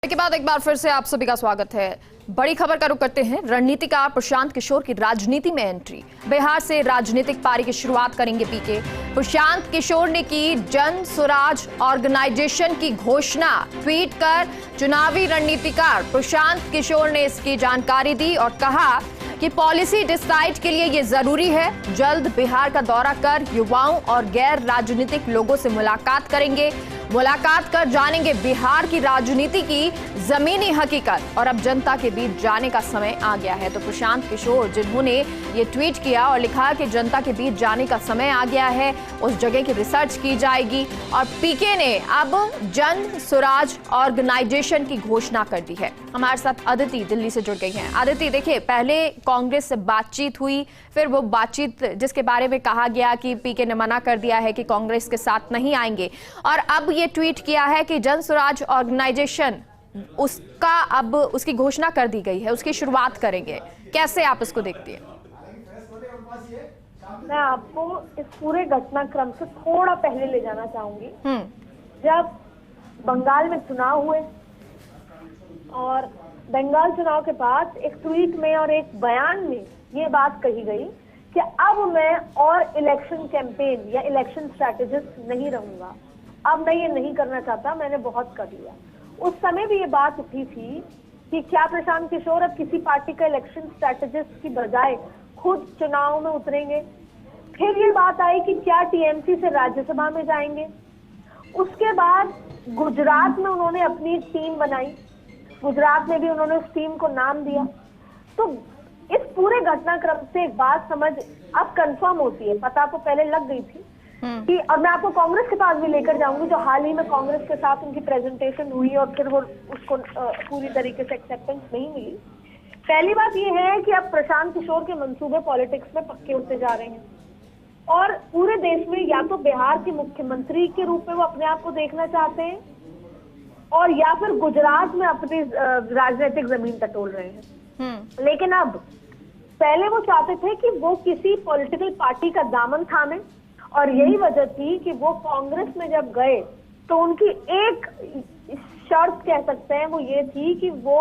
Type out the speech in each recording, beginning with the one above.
के बाद एक बार फिर से आप सभी का स्वागत है। बड़ी खबर का रुख करते हैं। रणनीतिकार प्रशांत किशोर की राजनीति में एंट्री। बिहार से राजनीतिक पारी की शुरुआत करेंगे पीके। प्रशांत किशोर ने की जन स्वराज ऑर्गेनाइजेशन की घोषणा। ट्वीट कर चुनावी रणनीतिकार प्रशांत किशोर ने इसकी जानकारी दी और कहा कि पॉलिसी डिसाइड के लिए ये जरूरी है। जल्द बिहार का दौरा कर युवाओं और गैर राजनीतिक लोगों से मुलाकात करेंगे। मुलाकात कर जानेंगे बिहार की राजनीति की जमीनी हकीकत और अब जनता के बीच जाने का समय आ गया है। तो प्रशांत किशोर जिन्होंने ये ट्वीट किया और लिखा कि जनता के बीच जाने का समय आ गया है, उस जगह की रिसर्च की जाएगी और पीके ने अब जन स्वराज ऑर्गेनाइजेशन की घोषणा कर दी है। हमारे साथ अदिति दिल्ली से जुड़ गई हैं। अदिति, देखिए, पहले कांग्रेस से बातचीत हुई, फिर वो बातचीत जिसके बारे में कहा गया कि पीके ने मना कर दिया है कि कांग्रेस के साथ नहीं आएंगे, और अब ये ट्वीट किया है कि जन स्वराज ऑर्गेनाइजेशन उसका अब उसकी घोषणा कर दी गई है, उसकी शुरुआत करेंगे। कैसे आप इसको देखती हैं? मैं आपको इस पूरे घटनाक्रम से थोड़ा पहले ले जाना चाहूंगी। जब बंगाल में चुनाव हुए और बंगाल चुनाव के बाद एक ट्वीट में और एक बयान में ये बात कही गई कि अब मैं और इलेक्शन कैंपेन या इलेक्शन स्ट्रैटेजिस्ट नहीं रहूंगा, अब मैं ये नहीं करना चाहता, मैंने बहुत कर लिया। उस समय भी ये बात उठी थी कि क्या प्रशांत किशोर अब किसी पार्टी का इलेक्शन स्ट्रैटेजिस्ट की बजाय खुद चुनाव में उतरेंगे। फिर ये बात आई कि क्या टीएमसी से राज्यसभा में जाएंगे। उसके बाद गुजरात में उन्होंने अपनी एक टीम बनाई, गुजरात में भी उन्होंने उस टीम को नाम दिया। तो इस पूरे घटनाक्रम से एक बात समझ अब कंफर्म होती है, पता तो पहले लग गई थी कि, और मैं आपको कांग्रेस के पास भी लेकर जाऊंगी, जो हाल ही में कांग्रेस के साथ उनकी प्रेजेंटेशन हुई और फिर वो उसको पूरी तरीके से एक्सेप्टेंस नहीं मिली। पहली बात ये है कि अब प्रशांत किशोर के मंसूबे पॉलिटिक्स में पक्के होते जा रहे हैं और पूरे देश में या तो बिहार के मुख्यमंत्री के रूप में वो अपने आप को देखना चाहते हैं और या फिर गुजरात में अपनी राजनीतिक जमीन टटोल रहे हैं। लेकिन अब पहले वो चाहते थे कि वो किसी पॉलिटिकल पार्टी का दामन थामे और यही वजह थी कि वो कांग्रेस में जब गए तो उनकी एक शर्त कह सकते हैं वो ये थी कि वो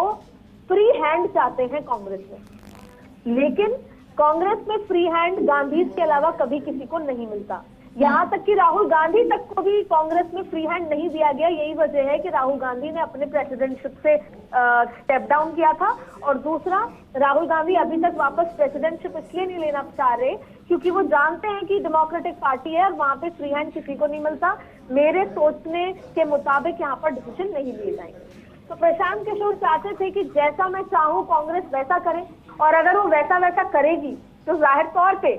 फ्री हैंड चाहते हैं कांग्रेस में। लेकिन कांग्रेस में फ्री हैंड गांधी के अलावा कभी किसी को नहीं मिलता। यहाँ तक कि राहुल गांधी तक को भी कांग्रेस में फ्री हैंड नहीं दिया गया। यही वजह है कि राहुल गांधी ने अपने प्रेसिडेंटशिप से स्टेप डाउन किया था और दूसरा, राहुल गांधी अभी तक वापस प्रेसिडेंटशिप इसलिए नहीं लेना चाह रहे क्योंकि वो जानते हैं कि डेमोक्रेटिक पार्टी है और वहां पे फ्री हैंड किसी को नहीं मिलता। मेरे सोचने के मुताबिक यहाँ पर डिसीजन नहीं लिए जाएंगे। तो प्रशांत किशोर चाहते थे कि जैसा मैं चाहूँ कांग्रेस वैसा करे और अगर वो वैसा करेगी तो जाहिर तौर पे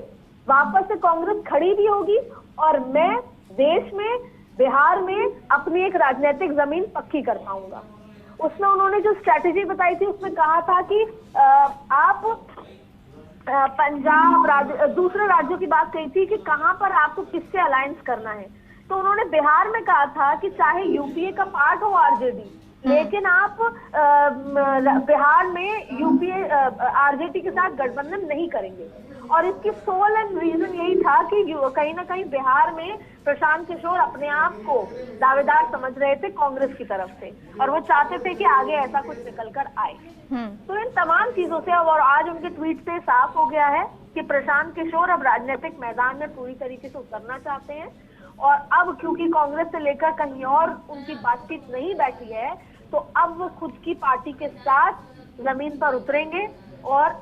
वापस से कांग्रेस खड़ी भी होगी और मैं देश में बिहार में अपनी एक राजनीतिक जमीन पक्की कर पाऊंगा। उसमें उन्होंने जो स्ट्रैटेजी बताई थी उसमें कहा था कि आप पंजाब दूसरे राज्यों की बात कही थी कि कहां पर आपको किससे अलायंस करना है। तो उन्होंने बिहार में कहा था कि चाहे यूपीए का पार्ट हो आरजेडी, लेकिन आप बिहार में यूपीए आरजेडी के साथ गठबंधन नहीं करेंगे। और इसकी सोल एंड रीजन यही था कि कहीं ना कहीं बिहार में प्रशांत किशोर अपने आप को दावेदार समझ रहे थे कांग्रेस की तरफ से और वो चाहते थे कि आगे ऐसा कुछ निकल कर आए। तो इन तमाम चीजों से और आज उनके ट्वीट से साफ हो गया है कि प्रशांत किशोर अब राजनीतिक मैदान में पूरी तरीके से उतरना चाहते हैं और अब क्योंकि कांग्रेस से लेकर कहीं और उनकी बातचीत नहीं बैठी है तो अब वो खुद की पार्टी के साथ जमीन पर उतरेंगे और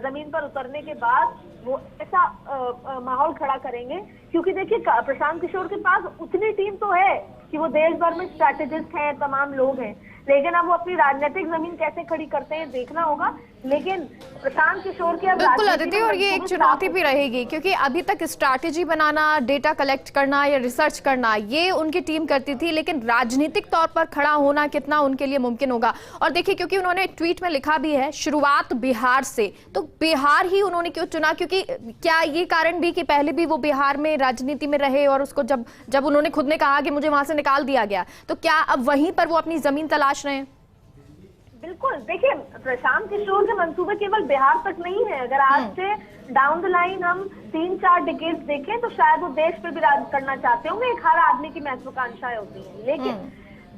जमीन पर उतरने के बाद वो ऐसा माहौल खड़ा करेंगे क्योंकि देखिए प्रशांत किशोर के पास उतनी टीम तो है कि वो देश भर में स्ट्रैटेजिस्ट हैं, तमाम लोग हैं, लेकिन अब वो अपनी राजनीतिक जमीन कैसे खड़ी करते हैं देखना होगा। लेकिन प्रशांत किशोर की बिल्कुल अदिति, और ये एक चुनौती भी रहेगी क्योंकि अभी तक स्ट्रैटेजी बनाना, डेटा कलेक्ट करना या रिसर्च करना ये उनकी टीम करती थी, लेकिन राजनीतिक तौर पर खड़ा होना कितना उनके लिए मुमकिन होगा। और देखिए, क्योंकि उन्होंने ट्वीट में लिखा भी है शुरुआत बिहार से, तो बिहार ही उन्होंने क्यों चुना? क्योंकि क्या ये कारण भी कि पहले भी वो बिहार में राजनीति में रहे और उसको जब उन्होंने खुद ने कहा कि मुझे वहां से निकाल दिया गया, तो क्या अब वहीं पर वो अपनी जमीन तलाश रहे हैं? बिल्कुल, देखिए प्रशांत किशोर के मंसूबे केवल बिहार तक नहीं है। अगर आज से डाउन द लाइन हम 3-4 डिकेड्स देखें तो शायद वो देश पे भी राज करना चाहते होंगे। एक हर आदमी की महत्वाकांक्षाएं होती हैं, लेकिन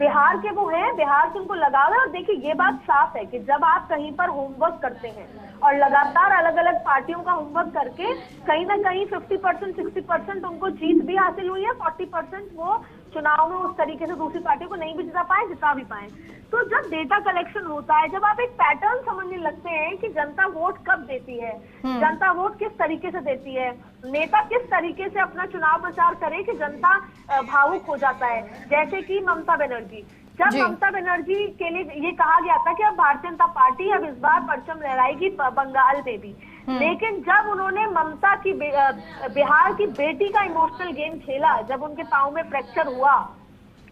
बिहार के वो हैं, बिहार से उनको लगाव है। और देखिए ये बात साफ है कि जब आप कहीं पर होमवर्क करते हैं और लगातार अलग अलग पार्टियों का होमवर्क करके कहीं ना कहीं 50% 60% उनको जीत भी हासिल हुई है, 40% वो चुनाव में उस तरीके से दूसरी पार्टियों को नहीं भी जिता पाए, जिता भी पाए। तो जब डेटा कलेक्शन होता है, जब आप एक पैटर्न समझने लगते हैं कि जनता वोट कब देती है, जनता वोट किस तरीके से देती है, नेता किस तरीके से अपना चुनाव प्रचार करे कि जनता भावुक हो जाता है। जैसे कि ममता बनर्जी, जब ममता बनर्जी के लिए ये कहा गया था कि अब भारतीय जनता पार्टी अब इस बार परचम लहराएगी बंगाल में भी, लेकिन जब उन्होंने ममता की बिहार की बेटी का इमोशनल गेम खेला, जब उनके पांव में फ्रैक्चर हुआ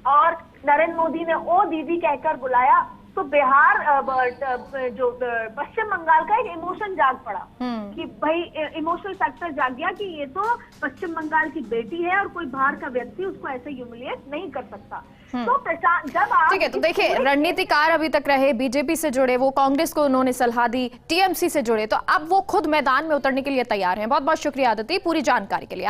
और नरेंद्र मोदी ने ओ दीदी कहकर बुलाया, तो बिहार जो पश्चिम बंगाल का एक इमोशन जाग पड़ा कि भाई इमोशनल फैक्टर जाग गया कि ये तो पश्चिम बंगाल की बेटी है और कोई बाहर का व्यक्ति उसको ऐसे ह्यूमिलिएट नहीं कर सकता। तो जब आप ठीक है, तो देखिए रणनीतिकार अभी तक रहे, बीजेपी से जुड़े, वो कांग्रेस को उन्होंने सलाह दी, टीएमसी से जुड़े, तो अब वो खुद मैदान में उतरने के लिए तैयार हैं। बहुत बहुत शुक्रिया अदिति पूरी जानकारी के लिए।